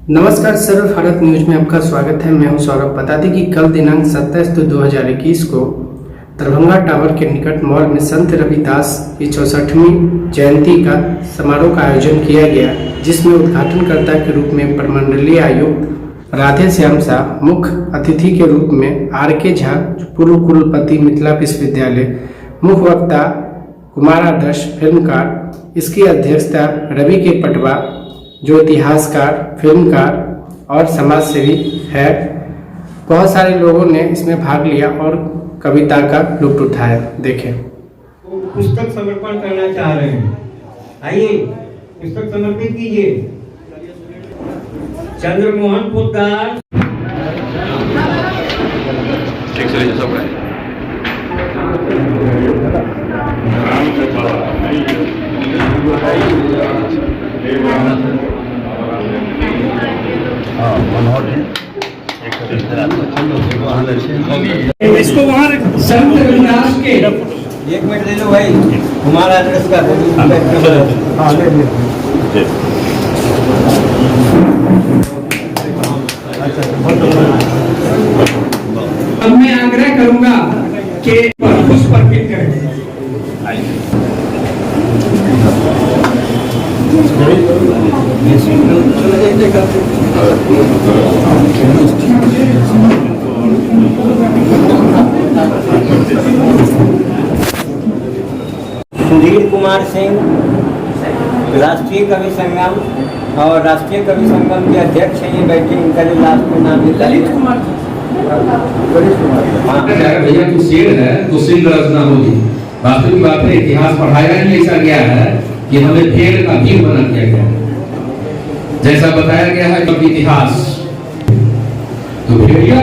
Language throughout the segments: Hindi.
नमस्कार सर्व भारत न्यूज में आपका स्वागत है। मैं हूं सौरभ। बता दें कि कल दिनांक 27/2/2021 को दरभंगा टावर के निकट मॉल में संत रविदास की 64वीं जयंती का समारोह का आयोजन किया गया, जिसमें उद्घाटनकर्ता के रूप में प्रमंडलीय आयुक्त राधे श्याम शाह, मुख्य अतिथि के रूप में RK झा, पूर्व कुलपति मिथिला विश्वविद्यालय, मुख्य वक्ता कुमार आदर्श फिल्मकार, इसकी अध्यक्षता रवि के पटवा जो इतिहासकार, फिल्मकार और समाज सेवी है। बहुत सारे लोगों ने इसमें भाग लिया और कविता का लुत्फ उठाया। देखें। पुस्तक समर्पण करना चाह रहे हैं, आइए पुस्तक समर्पित कीजिए। चंद्रमोहन पोद्दार। इसको वहाँ संत रविदास के 1 मिनट ले लो भाई, कुमार आदर्श का अब मैं आग्रह करूंगा कि पुष्प अर्पित करें। सुधीर कुमार सिंह राष्ट्रीय कवि संगम और राष्ट्रीय कवि संगम के अध्यक्ष हैं, ये बैठे। इनका जो लास्ट में नाम है ललित कुमार। भैया तो शेर है तो सिंह रचना होगी। वास्तविक बात है, इतिहास पढ़ाया नहीं ऐसा गया है कि हमें भेड़ का भीड़ बना दिया गया है, जैसा बताया गया है कभी इतिहास। तो भेड़िया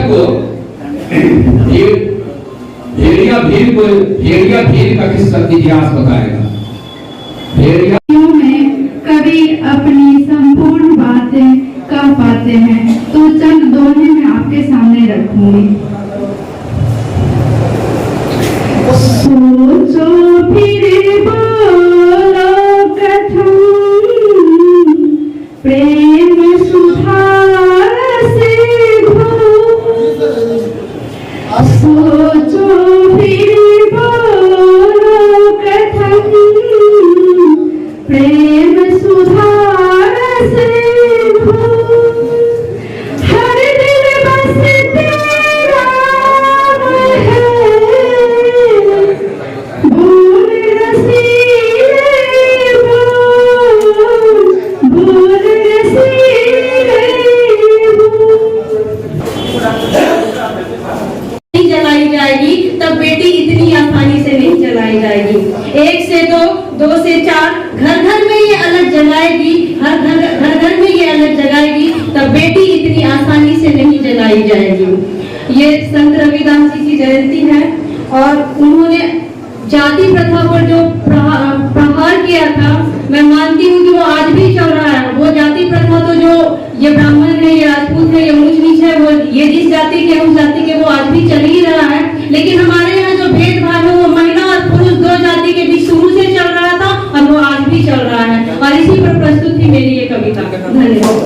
भीड़ का किस इतिहास बताएगा। भेड़िया में कवि अपनी संपूर्ण बातें कह पाते हैं, तो चंद दोहे मैं आपके सामने रखूंगी। सोचो फिर बोलो कथम प्रेम सुधा से सोचो फिर बोलो कथम प्रेम सुधा से हर दिल बस तेरा है, बोल रसीले बोल रसीले नहीं जलाई जाएगी, तब बेटी इतनी आसानी से नहीं जलाई जाएगी। 1 से 2, 2 से 4, घर घर में ये अलग जलाएगी, हर घर में ये अलग जलाएगी, तब बेटी इतनी आसानी से नहीं जलाई जाएगी। ये संत रविदास जी की जयंती है और उन्होंने जाति प्रथा पर जो प्रहार किया था, मैं मानती हूँ कि वो आज भी चल रहा है। वो जाति प्रथा तो जो ये ब्राह्मण है, ये राजपूत है, ये ऊंच नीच है, वो ये जिस जाति के उस जाति के, वो आज भी चल ही रहा है। लेकिन हमारे यहाँ जो भेदभाव है वो महिला और पुरुष 2 जाति के बीच शुरू से चल रहा था और वो आज भी चल रहा है। और इसी पर प्रस्तुत थी मेरी ये कविता। धन्यवाद।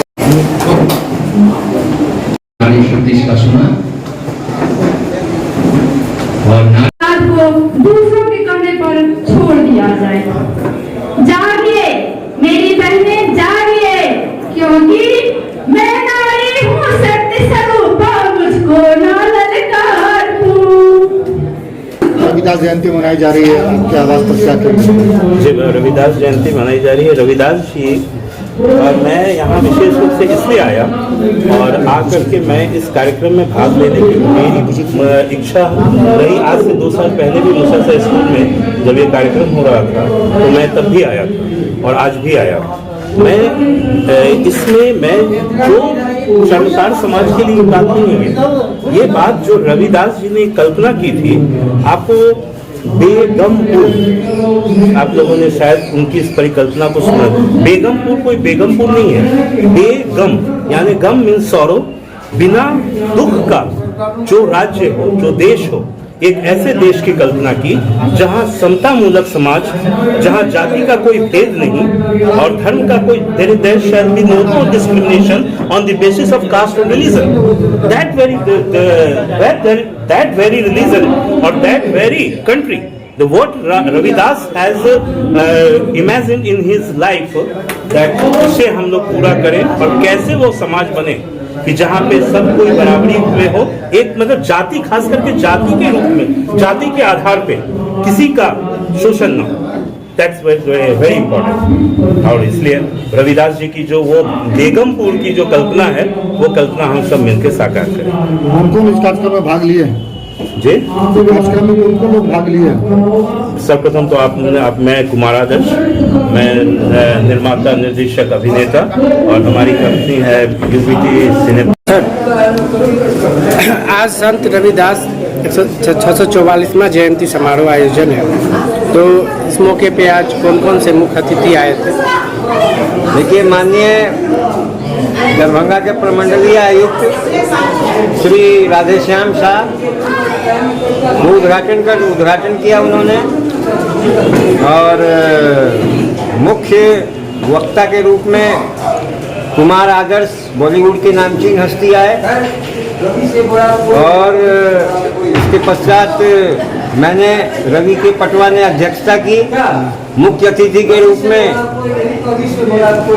का सुना और को दूसरों के कहने पर छोड़ दिया जाए। जागिए मेरी बहनें, जागिए, क्योंकि मैं नारी हूँ शक्ति स्वरूप, मुझको ना ललकार दूं। रविदास जयंती मनाई जा रही है, क्या वास्तव क्या करें? रविदास जयंती मनाई जा रही है। रविदास जी और मैं यहाँ विशेष रूप से इसलिए आया और आकर के मैं इस कार्यक्रम में भाग लेने की मेरी इच्छा रही। आज से 2 साल पहले भी मूसा सा स्कूल में जब ये कार्यक्रम हो रहा था तो मैं तब भी आया था और आज भी आया। मैं इसमें मैं जो चमत्कार समाज के लिए बात नहीं है, ये बात जो रविदास जी ने कल्पना की थी, आपको बेगमपुर, आप लोगों ने शायद उनकी इस परिकल्पना को सुना। बेगमपुर कोई बेगमपुर नहीं है। बेगम यानी गम मीन्स सॉरो, बिना दुख का जो राज्य हो, जो देश हो, एक ऐसे देश की कल्पना की जहां समता मूलक समाज, जहां जाति का कोई भेद नहीं और धर्म का कोई, there shall be no discrimination on the basis of caste और रिलीजन। दैट वेरी रिलीजन और that very country, what Ravidas has imagined in his life, that उसे हम लोग पूरा करें और कैसे वो समाज बने कि जहाँ पे सब कोई बराबरी में हो, एक मतलब जाति, खास करके जाति के रूप में, जाति के आधार पे किसी का शोषण न हो। That's very important. और इसलिए रविदास जी की जो वो बेगमपुर की जो कल्पना है, वो कल्पना हम सब मिलकर साकार करें। कौन इस कार्यक्रम में भाग लिए जी? कार्यक्रम में कौन लोग भाग लिए? सर्वप्रथम तो मैं कुमार आदर्श, मैं निर्माता, निर्देशक, अभिनेता और हमारी कंपनी है यूबीटी सिनेमा। आज संत रविदास 644वां जयंती समारोह आयोजन है, तो इस मौके पे आज कौन कौन से मुख्य अतिथि आए थे? देखिए, माननीय दरभंगा के प्रमंडलीय आयुक्त श्री राधेश्याम साहब वो उद्घाटन किया उन्होंने, और मुख्य वक्ता के रूप में कुमार आदर्श बॉलीवुड के नामचीन हस्ती आए, और इसके पश्चात मैंने रवि के पटवा ने अध्यक्षता की। मुख्य अतिथि के रूप में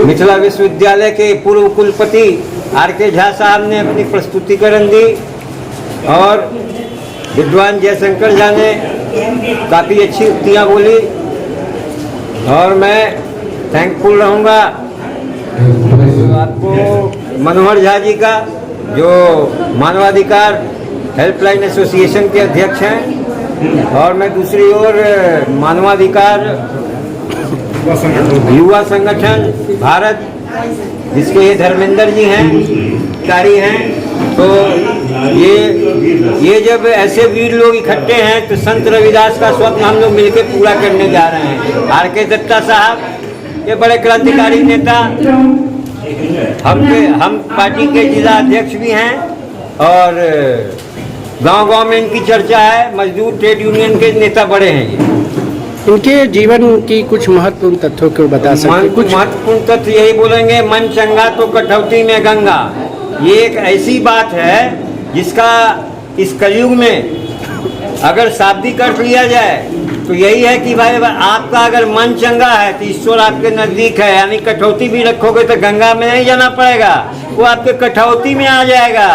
मिथिला विश्वविद्यालय के पूर्व कुलपति आर.के. झा साहब ने अपनी प्रस्तुतिकरण दी, और विद्वान जयशंकर झा ने काफ़ी अच्छी उक्तियाँ बोली, और मैं थैंकफुल रहूँगा आपको मनोहर झा जी का, जो मानवाधिकार हेल्पलाइन एसोसिएशन के अध्यक्ष हैं, और मैं दूसरी ओर मानवाधिकार युवा संगठन भारत, जिसके ये धर्मेंद्र जी हैं, कारी हैं। तो ये जब ऐसे वीर लोग इकट्ठे हैं तो संत रविदास का स्वप्न हम लोग मिलकर पूरा करने जा रहे हैं। आर.के. दत्ता साहब ये बड़े क्रांतिकारी नेता, हम पार्टी के जिला अध्यक्ष भी हैं, और गांव-गांव में इनकी चर्चा है। मजदूर ट्रेड यूनियन के नेता बड़े हैं ये। इनके जीवन की कुछ महत्वपूर्ण तथ्यों को बता सकते? कुछ महत्वपूर्ण तथ्य यही बोलेंगे, मन चंगा तो कठौती में गंगा। ये एक ऐसी बात है जिसका इस कलयुग में अगर शाब्दिक अर्थ लिया जाए तो यही है कि भाई आपका अगर मन चंगा है तो ईश्वर आपके नजदीक है, यानी कठौती भी रखोगे तो गंगा में नहीं जाना पड़ेगा, वो आपके कठौती में आ जाएगा।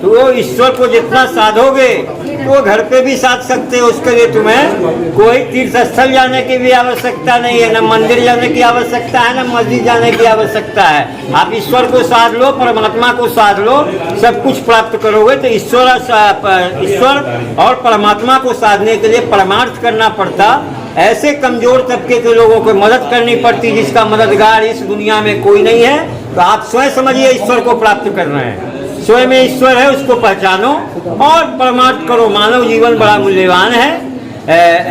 तो वो ईश्वर को जितना साधोगे तो वो घर पे भी साध सकते हो। उसके लिए तुम्हें कोई तीर्थ स्थल जाने की भी आवश्यकता नहीं है, न मंदिर जाने की आवश्यकता है, न मस्जिद जाने की आवश्यकता है। आप ईश्वर को साध लो, परमात्मा को साध लो, सब कुछ प्राप्त करोगे। तो ईश्वर और परमात्मा को साधने के लिए परमार्थ करना पड़ता, ऐसे कमजोर तबके के लोगों को मदद करनी पड़ती जिसका मददगार इस दुनिया में कोई नहीं है। तो आप स्वयं समझिए ईश्वर को प्राप्त कर रहे हैं, स्वयं में ईश्वर है, उसको पहचानो और परमार्थ करो। मानव जीवन बड़ा मूल्यवान है।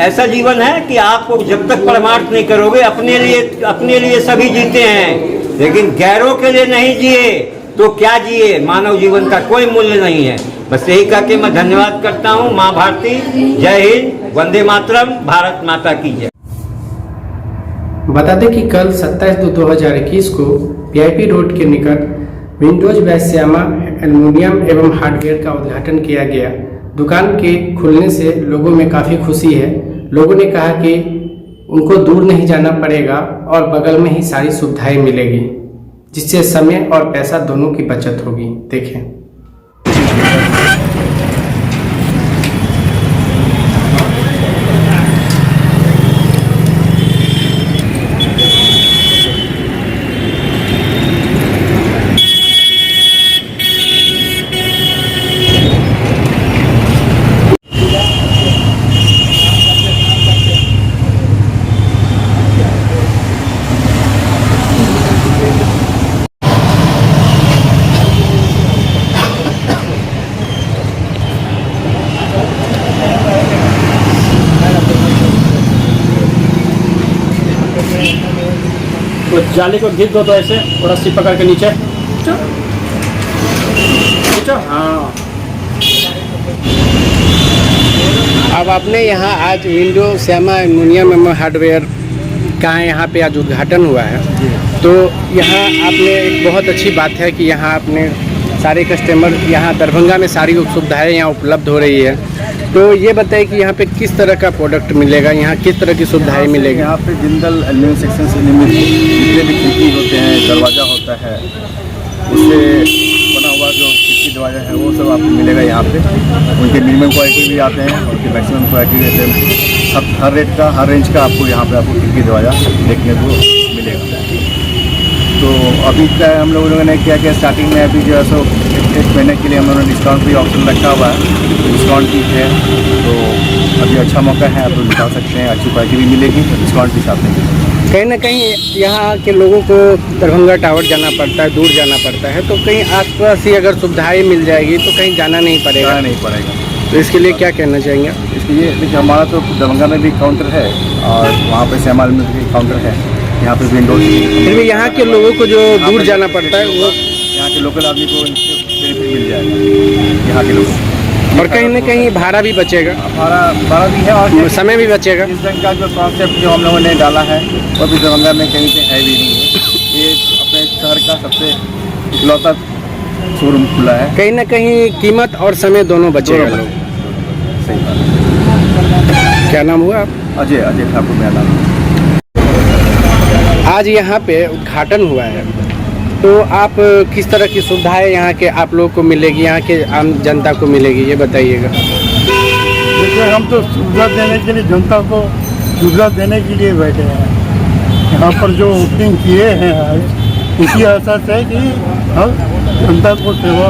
ऐसा जीवन है कि आपको जब तक परमार्थ नहीं करोगे, अपने लिए सभी जीते हैं, लेकिन गैरों के लिए नहीं जिए तो क्या जिए। मानव जीवन का कोई मूल्य नहीं है। बस यही कह के मैं धन्यवाद करता हूँ। माँ भारती, जय हिंद, वंदे मातरम, भारत माता की जय। बता दें कि कल 27/2/2021 को वीआईपी रोड के निकट विंडोज वैश्यामा एल्युमिनियम एवं हार्डवेयर का उद्घाटन किया गया। दुकान के खुलने से लोगों में काफ़ी खुशी है। लोगों ने कहा कि उनको दूर नहीं जाना पड़ेगा और बगल में ही सारी सुविधाएं मिलेगी, जिससे समय और पैसा दोनों की बचत होगी। देखें। तो जाली को घिस दो, तो ऐसे थोड़ा सी पकड़ के नीचे हाँ। अब आपने यहाँ आज विंडो श्यामा एल्युमिनियम हार्डवेयर का यहाँ पे आज उद्घाटन हुआ है, तो यहाँ आपने एक बहुत अच्छी बात है कि यहाँ आपने सारे कस्टमर यहाँ दरभंगा में सारी सुविधाएं यहाँ उपलब्ध हो रही है। तो ये बताइए कि यहाँ पे किस तरह का प्रोडक्ट मिलेगा, यहाँ किस तरह की सुविधाएं मिलेगी? यहाँ पे जिंदल एल्यूमिनियम सेक्शन से निर्मित जितने भी खिड़की होते हैं, दरवाज़ा होता है, उससे बना हुआ जो खिड़की दरवाज़ा है वो सब आपको मिलेगा यहाँ पे। उनके मिनिमम क्वालिटी भी आते हैं, उनके मैक्सिमम क्वालिटी रहते हैं। सब हर रेट का, हर रेंज का आपको यहाँ पे आपको खिड़की दरवाज़ा देखने को मिलेगा। तो अभी क्या हम लोगों ने क्या किया, स्टार्टिंग में अभी जो है सो एक महीने के लिए हम लोगों ने डिस्काउंट भी ऑप्शन रखा हुआ है, डिस्काउंट भी है। तो अभी अच्छा मौका है, आप लोग निकाल सकते हैं, अच्छी क्वालिटी भी मिलेगी, डिस्काउंट भी साथ में। कहीं ना कहीं यहाँ के लोगों को दरभंगा टावर जाना पड़ता है, दूर जाना पड़ता है, तो कहीं आसपास ही अगर सुविधाएं मिल जाएगी तो कहीं जाना नहीं पड़ेगा। तो इसके लिए क्या कहना चाहेंगे? इसके लिए देखिए, हमारा तो दरभंगा में भी काउंटर है और वहाँ पे श्यामाल में भी काउंटर है। यहाँ पे विंडोज फिर भी यहाँ के लोगों को जो दूर जाना पड़ता है वो यहाँ के लोकल आदमी को बेनिफिट मिल जाएगा यहाँ के लोग। और कहीं ना कहीं भाड़ा भी बचेगा, भाड़ा भी है और समय भी बचेगा। इस बैंक का जो कॉन्सेप्ट जो हम लोगों ने डाला है वो भी दरभंगा में कहीं पे है भी नहीं है। ये अपने शहर का सबसे इकलौता शोरूम खुला है। कहीं ना कहीं कीमत और समय दोनों बचेगा। लोग सही बात। क्या नाम हुआ आप? अजय ठाकुर मेरा नाम है। आज यहाँ पे उद्घाटन हुआ है, तो आप किस तरह की सुविधाएं यहाँ के आप लोगों को मिलेगी, यहाँ के आम जनता को मिलेगी, ये बताइएगा। देखिए, हम तो सुविधा देने के लिए, जनता को सुविधा देने के लिए बैठे हैं। यहाँ पर जो ओपनिंग किए हैं आज, इसी आशा से कि हम जनता को सेवा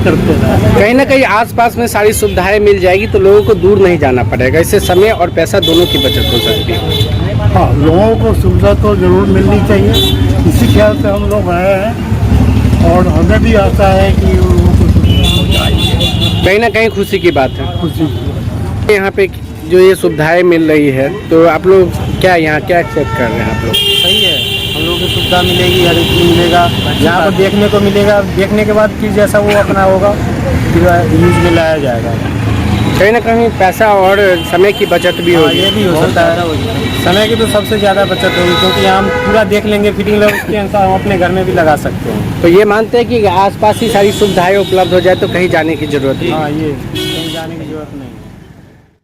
करते रहें। कहीं ना कहीं आसपास में सारी सुविधाएं मिल जाएगी तो लोगों को दूर नहीं जाना पड़ेगा, इससे समय और पैसा दोनों की बचत हो सकती है। हाँ, लोगों को सुविधा तो जरूर मिलनी चाहिए, इसी ख्याल से हम लोग आए हैं और हमें भी आशा है कि लोगों को सुविधा कहीं ना कहीं खुशी की बात है। खुशी यहाँ पे जो ये सुविधाएं मिल रही है, तो आप लोग क्या यहाँ क्या एक्सेप्ट कर रहे हैं आप लोग? सही है, हम लोगों को सुविधा मिलेगी, हर एक चीज़ मिलेगा, यहाँ पर देखने को मिलेगा। देखने के बाद फिर जैसा वो अपना होगा फिर यूज में लाया जाएगा। कहीं ना कहीं पैसा और समय की बचत भी होगी। ये भी हो सकता है, समय की तो सबसे ज़्यादा बचत होगी, क्योंकि हम पूरा देख लेंगे फिटिंग लग, उसके अनुसार हम अपने घर में भी लगा सकते हैं। तो ये मानते हैं कि आसपास ही सारी सुविधाएं उपलब्ध हो जाए तो कहीं जाने की जरूरत नहीं। हाँ, ये